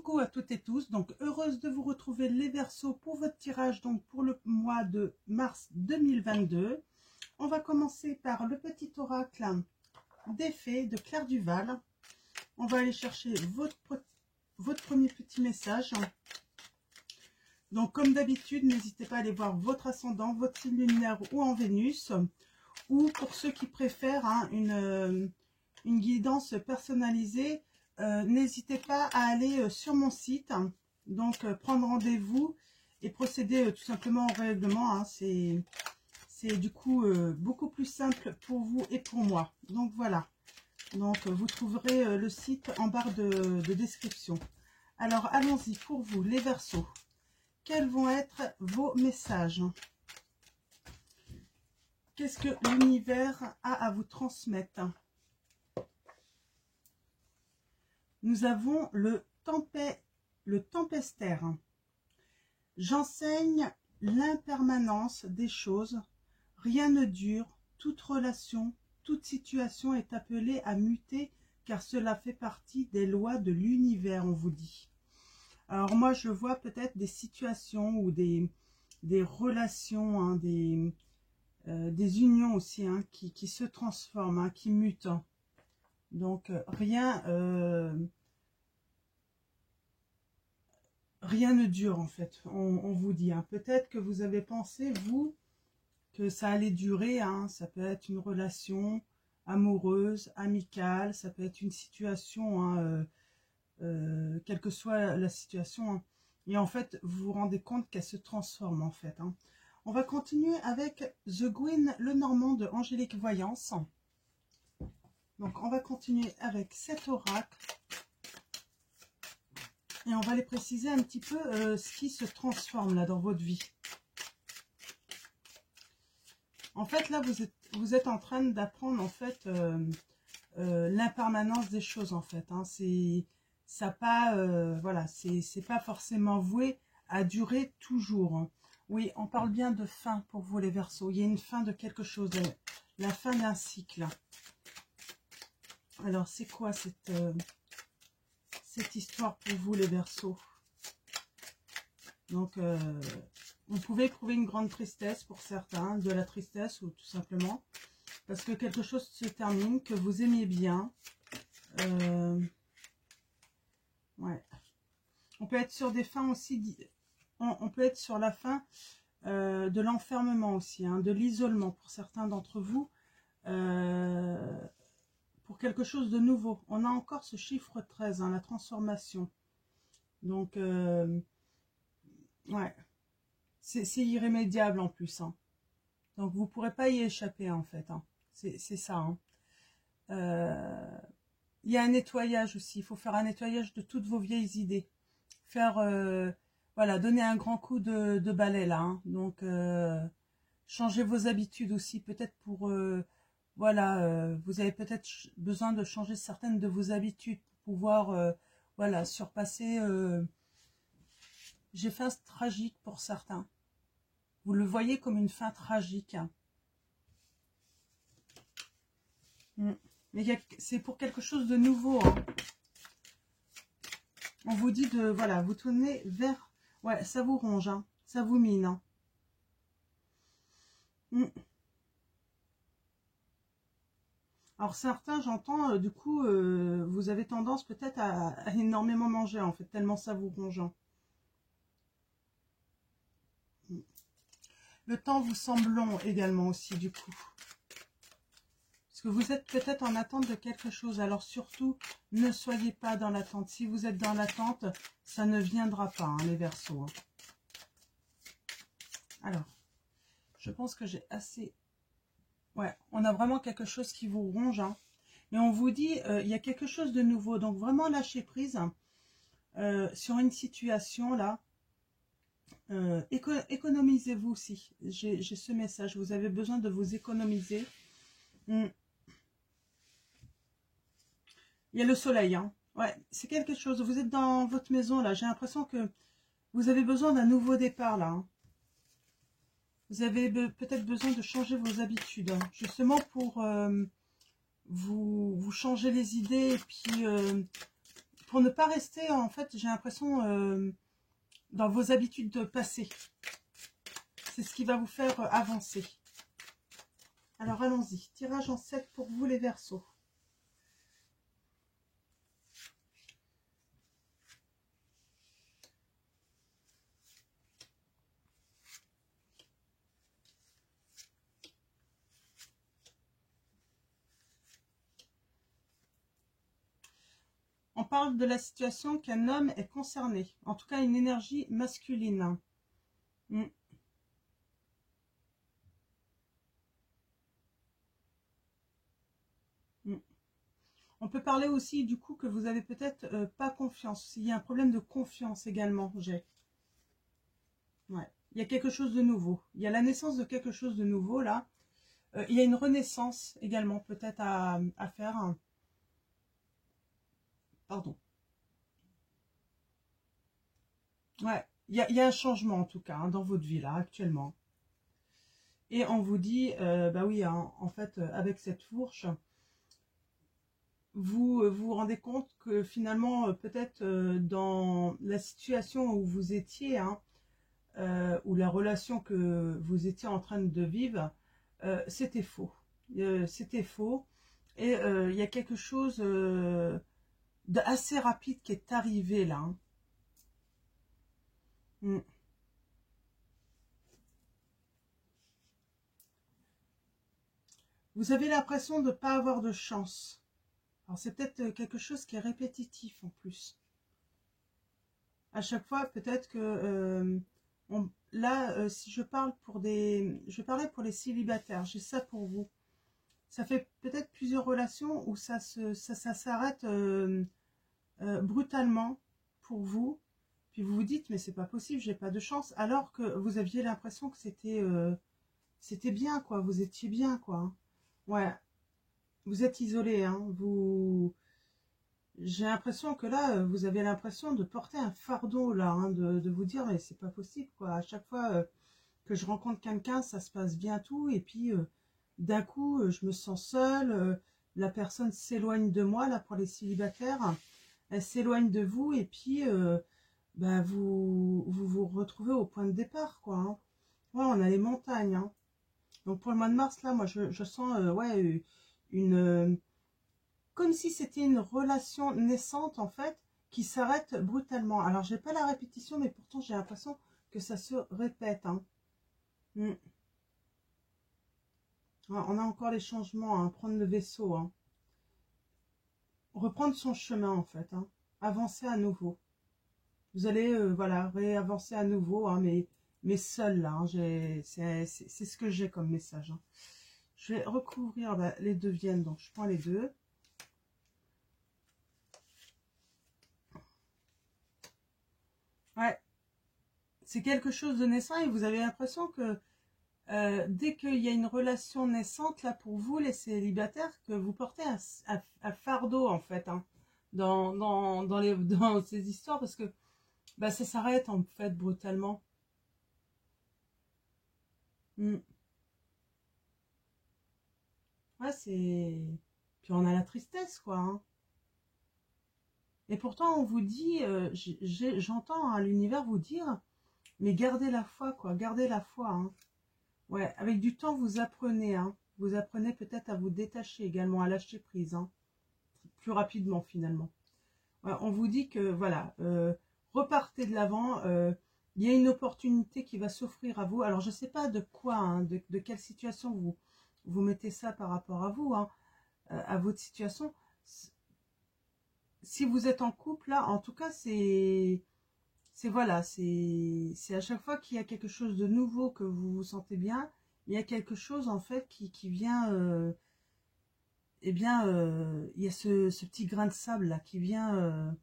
Coucou à toutes et tous, donc heureuse de vous retrouver les Verseaux pour votre tirage donc pour le mois de mars 2022. On va commencer par le petit oracle des fées de Claire Duval. On va aller chercher votre premier petit message. Donc comme d'habitude, n'hésitez pas à aller voir votre ascendant, votre signe lunaire ou en Vénus. Ou pour ceux qui préfèrent une guidance personnalisée, n'hésitez pas à aller sur mon site, donc prendre rendez-vous et procéder tout simplement au règlement. C'est du coup beaucoup plus simple pour vous et pour moi. Donc voilà, donc vous trouverez le site en barre de description. Alors allons-y pour vous les Verseaux. Quels vont être vos messages? Qu'est-ce que l'univers a à vous transmettre? Nous avons le tempestaire. J'enseigne l'impermanence des choses. Rien ne dure. Toute relation, toute situation est appelée à muter car cela fait partie des lois de l'univers, on vous dit. Alors moi, je vois peut-être des situations ou des relations, des unions aussi qui se transforment, qui mutent. Donc rien ne dure en fait, on vous dit. Peut-être que vous avez pensé, vous, que ça allait durer. Ça peut être une relation amoureuse, amicale, ça peut être une situation, quelle que soit la situation. Et en fait, vous vous rendez compte qu'elle se transforme en fait. On va continuer avec The Gwyn Lenormand de Angélique Voyance. Donc, on va continuer avec cet oracle. Et on va les préciser un petit peu ce qui se transforme là dans votre vie. En fait, là, vous êtes en train d'apprendre en fait l'impermanence des choses en fait. Voilà, c'est pas forcément voué à durer toujours. Oui, on parle bien de fin pour vous les Verseaux. Il y a une fin de quelque chose, la fin d'un cycle. Alors, c'est quoi cette histoire pour vous, les Verseaux? Donc, vous pouvez éprouver une grande tristesse pour certains, de la tristesse ou tout simplement, parce que quelque chose se termine, que vous aimiez bien. Ouais. On peut être sur des fins aussi, on peut être sur la fin de l'enfermement aussi, de l'isolement pour certains d'entre vous. Pour quelque chose de nouveau. On a encore ce chiffre 13, la transformation. Donc, ouais, c'est irrémédiable en plus. Donc, vous ne pourrez pas y échapper en fait. C'est ça. Il y a un nettoyage aussi. Il faut faire un nettoyage de toutes vos vieilles idées. Faire, voilà, donner un grand coup de balai là. Donc, changer vos habitudes aussi, peut-être pour... voilà, vous avez peut-être besoin de changer certaines de vos habitudes pour pouvoir, voilà, surpasser. J'ai fait un tragique pour certains. Vous le voyez comme une fin tragique. Mais c'est pour quelque chose de nouveau. On vous dit de, voilà, vous tournez vers, ouais, ça vous ronge, ça vous mine. Alors certains, j'entends, du coup, vous avez tendance peut-être à énormément manger, en fait, tellement ça vous ronge. Le temps vous semble long également aussi, du coup. Parce que vous êtes peut-être en attente de quelque chose. Alors surtout, ne soyez pas dans l'attente. Si vous êtes dans l'attente, ça ne viendra pas, les Verseaux. Alors, je pense que j'ai assez... Ouais, on a vraiment quelque chose qui vous ronge. Mais on vous dit, il y a quelque chose de nouveau. Donc, vraiment lâcher prise sur une situation, là. Économisez-vous aussi. J'ai ce message. Vous avez besoin de vous économiser. Il y a le soleil. Ouais, c'est quelque chose. Vous êtes dans votre maison, là. J'ai l'impression que vous avez besoin d'un nouveau départ, là. Vous avez peut-être besoin de changer vos habitudes, justement pour vous changer les idées et puis pour ne pas rester, en fait, j'ai l'impression, dans vos habitudes passées. C'est ce qui va vous faire avancer. Alors, allons-y. Tirage en 7 pour vous, les Verseaux. On parle de la situation qu'un homme est concerné. En tout cas, une énergie masculine. Mm. Mm. On peut parler aussi du coup que vous avez peut-être pas confiance. Il y a un problème de confiance également, j'ai. Ouais. Il y a quelque chose de nouveau. Il y a la naissance de quelque chose de nouveau là. Il y a une renaissance également peut-être à faire. Pardon. Ouais. Il y a un changement en tout cas hein, dans votre vie là actuellement. Et on vous dit, bah oui, hein, en fait, avec cette fourche, vous rendez compte que finalement, peut-être dans la situation où vous étiez, hein, ou la relation que vous étiez en train de vivre, c'était faux. C'était faux. Et il y a quelque chose d'assez rapide qui est arrivé là. Hein. Mm. Vous avez l'impression de ne pas avoir de chance. Alors c'est peut-être quelque chose qui est répétitif en plus. À chaque fois, peut-être que là, si je parle pour je parlais pour les célibataires, j'ai ça pour vous. Ça fait peut-être plusieurs relations où ça s'arrête brutalement pour vous. Puis vous vous dites, mais c'est pas possible, j'ai pas de chance. Alors que vous aviez l'impression que c'était bien, quoi. Vous étiez bien, quoi. Hein. Ouais, vous êtes isolé, hein. J'ai l'impression que là, vous avez l'impression de porter un fardeau, là, hein, de vous dire, mais c'est pas possible, quoi. À chaque fois que je rencontre quelqu'un, ça se passe bien tout, et puis d'un coup, je me sens seule, la personne s'éloigne de moi, là, pour les célibataires, elle s'éloigne de vous, et puis bah, vous retrouvez au point de départ, quoi. Hein. Ouais, on a les montagnes, hein. Donc pour le mois de mars, là, moi, je sens, ouais, une comme si c'était une relation naissante en fait qui s'arrête brutalement. Alors j'ai pas la répétition, mais pourtant j'ai l'impression que ça se répète. Hein. Mm. On a encore les changements, hein. Prendre le vaisseau, hein. Reprendre son chemin en fait, hein. Avancer à nouveau. Vous allez voilà réavancer à nouveau, hein, mais seul là. Hein. C'est ce que j'ai comme message. Hein. Je vais recouvrir bah, les deux viennent, donc je prends les deux. Ouais, c'est quelque chose de naissant et vous avez l'impression que dès qu'il y a une relation naissante, là, pour vous, les célibataires, que vous portez un fardeau, en fait, hein, dans ces histoires, parce que bah, ça s'arrête, en fait, brutalement. Mm. Ouais, c'est... Puis on a la tristesse, quoi. Hein. Et pourtant, on vous dit, j'entends hein, l'univers vous dire, mais gardez la foi, quoi, gardez la foi, hein. Ouais, avec du temps, vous apprenez, hein. Vous apprenez peut-être à vous détacher également, à lâcher prise, hein, plus rapidement, finalement. Ouais, on vous dit que, voilà, repartez de l'avant, il y a une opportunité qui va s'offrir à vous. Alors, je ne sais pas de quoi, hein, de quelle situation vous mettez ça par rapport à vous, hein, à votre situation. Si vous êtes en couple, là, en tout cas, voilà, c'est à chaque fois qu'il y a quelque chose de nouveau que vous vous sentez bien, il y a quelque chose, en fait, qui vient... eh bien, il y a ce petit grain de sable là qui vient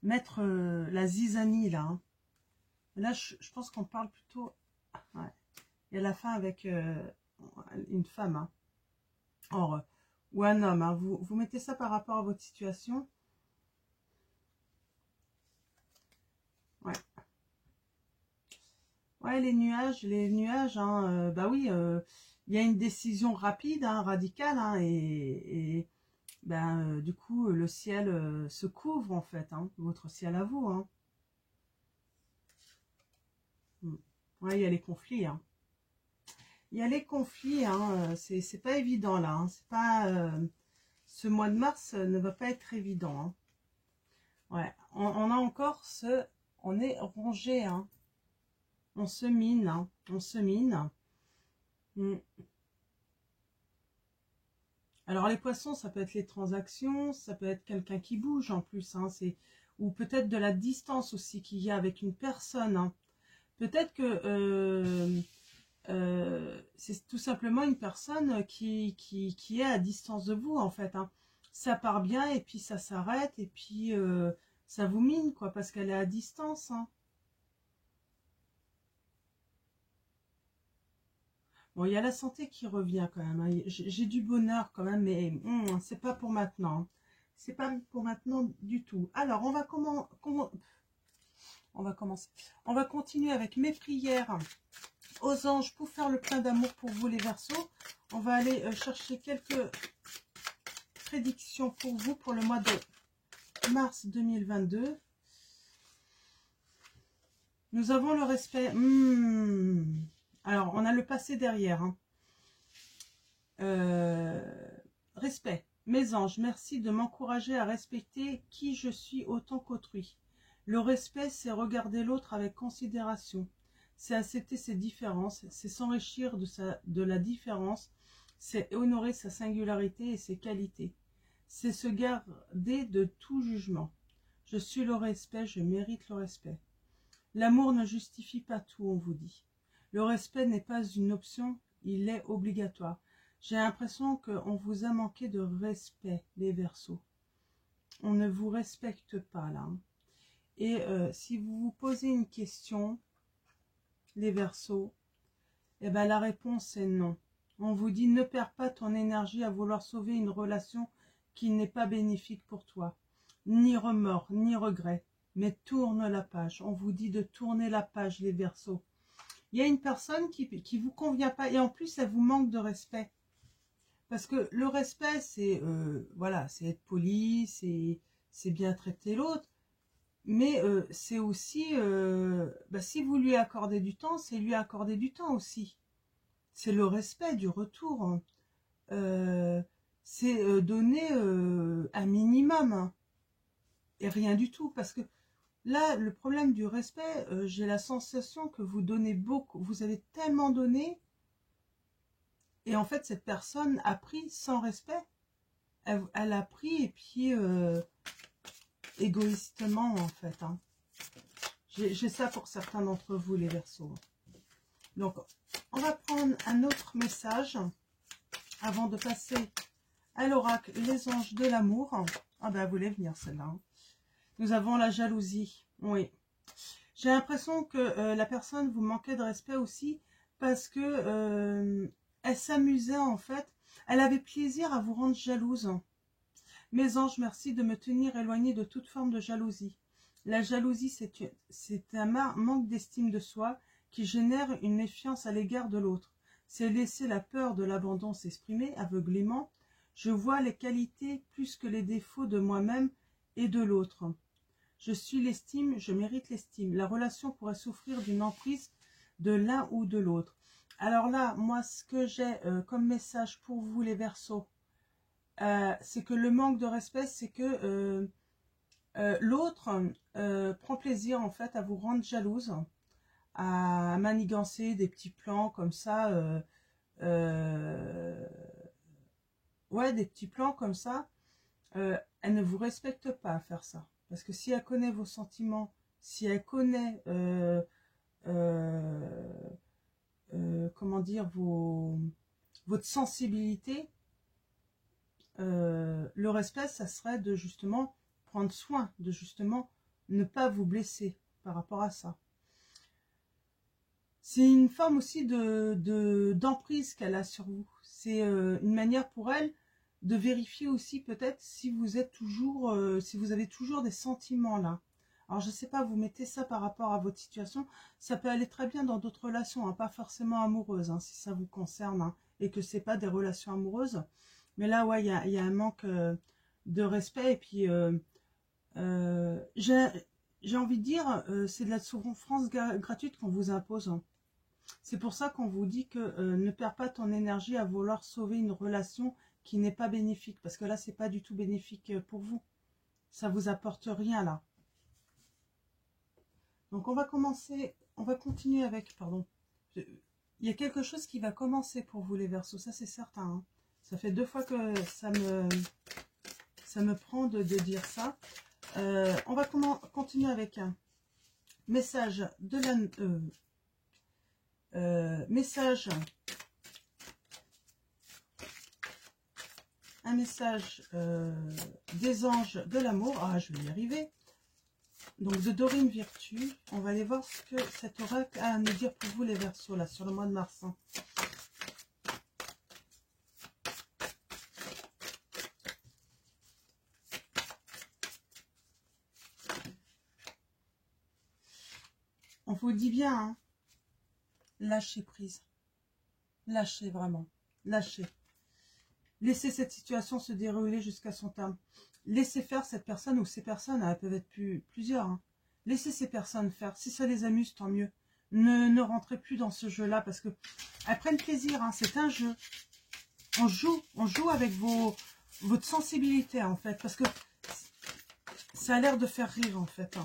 mettre la zizanie là. Hein. Là, je pense qu'on parle plutôt. Ouais. Il y a la fin avec une femme, hein. Or, ou un homme. Hein. Vous mettez ça par rapport à votre situation. Ouais. Ouais, les nuages. Hein, bah oui, il y a une décision rapide, hein, radicale, hein, et ben, du coup, le ciel se couvre, en fait, hein, votre ciel à vous. Hein. Ouais, il y a les conflits. Hein. Il y a les conflits, hein, c'est pas évident, là. Hein, c'est pas, ce mois de mars ne va pas être évident. Hein. Ouais, on a encore ce... On est rongé, hein. On se mine, hein. On se mine. Alors les poissons, ça peut être les transactions, ça peut être quelqu'un qui bouge en plus, hein, ou peut-être de la distance aussi qu'il y a avec une personne. Hein. Peut-être que c'est tout simplement une personne qui est à distance de vous en fait. Hein. Ça part bien et puis ça s'arrête et puis ça vous mine quoi parce qu'elle est à distance. Hein. Bon, il y a la santé qui revient quand même. Hein. J'ai du bonheur quand même, mais c'est pas pour maintenant. C'est pas pour maintenant du tout. Alors, on va commencer. On va continuer avec mes prières aux anges pour faire le plein d'amour pour vous les Verseaux. On va aller chercher quelques prédictions pour vous pour le mois de mars 2022. Nous avons le respect. Alors, on a le passé derrière. Hein. Respect. Mes anges, merci de m'encourager à respecter qui je suis autant qu'autrui. Le respect, c'est regarder l'autre avec considération. C'est accepter ses différences, c'est s'enrichir de la différence, c'est honorer sa singularité et ses qualités. C'est se garder de tout jugement. Je suis le respect, je mérite le respect. L'amour ne justifie pas tout, on vous dit. Le respect n'est pas une option, il est obligatoire. J'ai l'impression qu'on vous a manqué de respect, les Verseaux. On ne vous respecte pas, là. Et si vous vous posez une question, les Verseaux, eh ben, la réponse est non. On vous dit, ne perds pas ton énergie à vouloir sauver une relation qui n'est pas bénéfique pour toi. Ni remords, ni regrets, mais tourne la page. On vous dit de tourner la page, les Verseaux. Il y a une personne qui vous convient pas et en plus, elle vous manque de respect. Parce que le respect, c'est voilà, c'est être poli, c'est bien traiter l'autre. Mais c'est aussi, si vous lui accordez du temps, c'est lui accorder du temps aussi. C'est le respect du retour. Hein. C'est donner un minimum. Hein. Et rien du tout. Parce que là, le problème du respect, j'ai la sensation que vous donnez beaucoup. Vous avez tellement donné. Et en fait, cette personne a pris sans respect. Elle a pris et puis égoïstement, en fait. Hein. J'ai ça pour certains d'entre vous, les Verseaux. Donc, on va prendre un autre message avant de passer à l'oracle, les anges de l'amour. Ah ben, elle voulait venir celle-là. Hein. Nous avons la jalousie. Oui. J'ai l'impression que la personne vous manquait de respect aussi parce que elle s'amusait en fait. Elle avait plaisir à vous rendre jalouse. Mes anges, merci de me tenir éloignée de toute forme de jalousie. La jalousie, c'est un manque d'estime de soi qui génère une méfiance à l'égard de l'autre. C'est laisser la peur de l'abandon s'exprimer aveuglément. Je vois les qualités plus que les défauts de moi-même et de l'autre. Je suis l'estime, je mérite l'estime. La relation pourrait souffrir d'une emprise de l'un ou de l'autre. Alors là, moi, ce que j'ai comme message pour vous, les Verseaux, c'est que le manque de respect, c'est que l'autre prend plaisir, en fait, à vous rendre jalouse, à manigancer des petits plans comme ça, ouais, des petits plans comme ça. Elle ne vous respecte pas à faire ça. Parce que si elle connaît vos sentiments, si elle connaît, comment dire, votre sensibilité, le respect, ça serait de justement prendre soin, de justement ne pas vous blesser par rapport à ça. C'est une forme aussi d'emprise qu'elle a sur vous. C'est une manière pour elle de vérifier aussi peut-être si vous êtes toujours, si vous avez toujours des sentiments là. Alors je ne sais pas, vous mettez ça par rapport à votre situation, ça peut aller très bien dans d'autres relations, hein, pas forcément amoureuses, hein, si ça vous concerne, hein, et que c'est pas des relations amoureuses. Mais là, ouais, il y a un manque de respect. Et puis, j'ai envie de dire, c'est de la souffrance gratuite qu'on vous impose. Hein. C'est pour ça qu'on vous dit que ne perds pas ton énergie à vouloir sauver une relation qui n'est pas bénéfique. Parce que là, c'est pas du tout bénéfique pour vous. Ça vous apporte rien là. Donc on va continuer avec, pardon. Il y a quelque chose qui va commencer pour vous les Verseaux, ça c'est certain. Hein. Ça fait 2 fois que ça me prend de dire ça. On va continuer avec un message de la... message... Un message des anges de l'amour. Ah, je vais y arriver. Donc de Dorine Virtue. On va aller voir ce que cet oracle a à nous dire pour vous les Verseaux, là, sur le mois de mars. Hein. On vous dit bien, hein, lâchez prise. Lâchez vraiment. Lâchez. Laissez cette situation se dérouler jusqu'à son terme. Laissez faire cette personne ou ces personnes, elles peuvent être plusieurs. Hein. Laissez ces personnes faire. Si ça les amuse, tant mieux. Ne rentrez plus dans ce jeu-là parce que elles prennent plaisir. Hein. C'est un jeu. On joue avec votre sensibilité en fait. Parce que ça a l'air de faire rire en fait. Hein.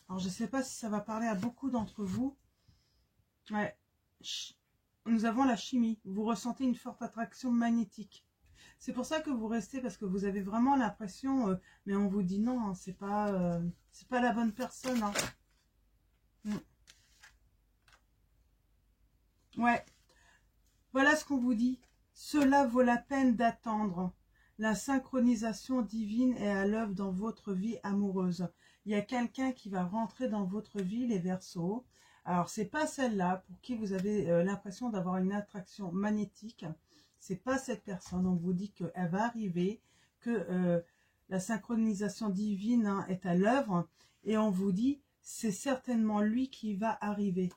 Alors je ne sais pas si ça va parler à beaucoup d'entre vous. Ouais. Nous avons la chimie. Vous ressentez une forte attraction magnétique. C'est pour ça que vous restez, parce que vous avez vraiment l'impression, mais on vous dit non, hein, c'est pas la bonne personne. Hein. Ouais, voilà ce qu'on vous dit. Cela vaut la peine d'attendre. La synchronisation divine est à l'œuvre dans votre vie amoureuse. Il y a quelqu'un qui va rentrer dans votre vie, les Verseaux. Alors, c'est pas celle-là pour qui vous avez l'impression d'avoir une attraction magnétique. C'est pas cette personne. On vous dit qu'elle va arriver, que la synchronisation divine hein, est à l'œuvre. Et on vous dit, c'est certainement lui qui va arriver.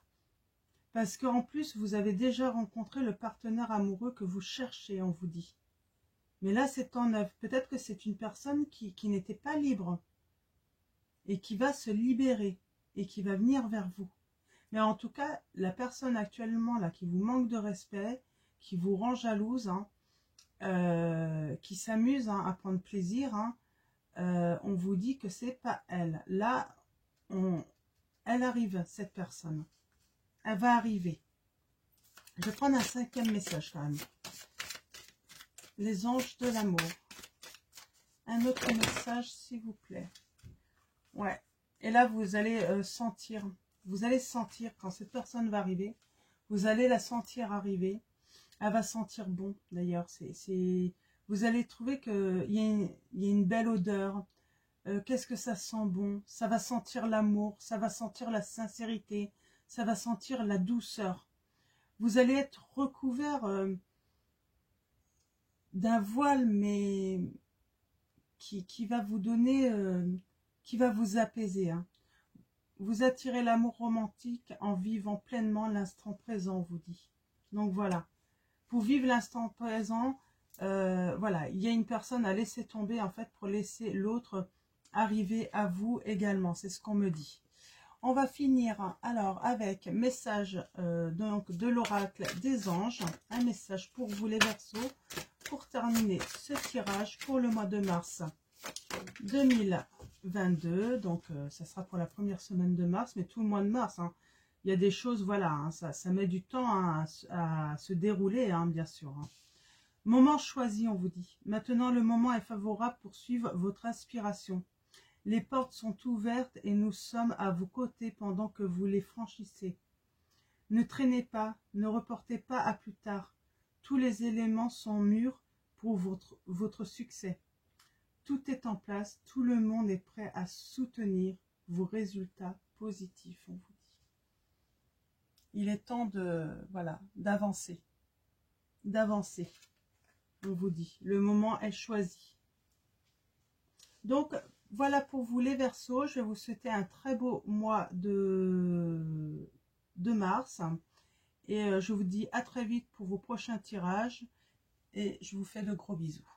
Parce qu'en plus, vous avez déjà rencontré le partenaire amoureux que vous cherchez, on vous dit. Mais là, c'est en œuvre. Peut-être que c'est une personne qui n'était pas libre et qui va se libérer et qui va venir vers vous. Mais en tout cas, la personne actuellement là qui vous manque de respect, qui vous rend jalouse, hein, qui s'amuse hein, à prendre plaisir, hein, on vous dit que c'est pas elle. Là, elle arrive, cette personne. Elle va arriver. Je vais prendre un 5e message quand même. Les anges de l'amour. Un autre message, s'il vous plaît. Ouais. Et là, vous allez sentir. Vous allez sentir quand cette personne va arriver. Vous allez la sentir arriver. Elle va sentir bon, d'ailleurs. Vous allez trouver qu'il y a une belle odeur. Qu'est-ce que ça sent bon? Ça va sentir l'amour. Ça va sentir la sincérité. Ça va sentir la douceur. Vous allez être recouvert d'un voile, mais qui va vous donner, qui va vous apaiser. Hein. Vous attirez l'amour romantique en vivant pleinement l'instant présent, on vous dit. Donc voilà. Pour vivre l'instant présent, voilà, il y a une personne à laisser tomber en fait pour laisser l'autre arriver à vous également. C'est ce qu'on me dit. On va finir alors avec message donc de l'oracle des anges. Un message pour vous les Verseaux pour terminer ce tirage pour le mois de mars 2022. Donc ça sera pour la première semaine de mars, mais tout le mois de mars. Hein. Il y a des choses, voilà, hein, ça met du temps hein, à se dérouler, hein, bien sûr. Hein. Moment choisi, on vous dit. Maintenant, le moment est favorable pour suivre votre inspiration. Les portes sont ouvertes et nous sommes à vos côtés pendant que vous les franchissez. Ne traînez pas, ne reportez pas à plus tard. Tous les éléments sont mûrs pour votre succès. Tout est en place, tout le monde est prêt à soutenir vos résultats positifs, on vous dit. Il est temps voilà, d'avancer. D'avancer, on vous dit. Le moment est choisi. Donc, voilà pour vous les Verseaux. Je vais vous souhaiter un très beau mois de mars. Et je vous dis à très vite pour vos prochains tirages. Et je vous fais de gros bisous.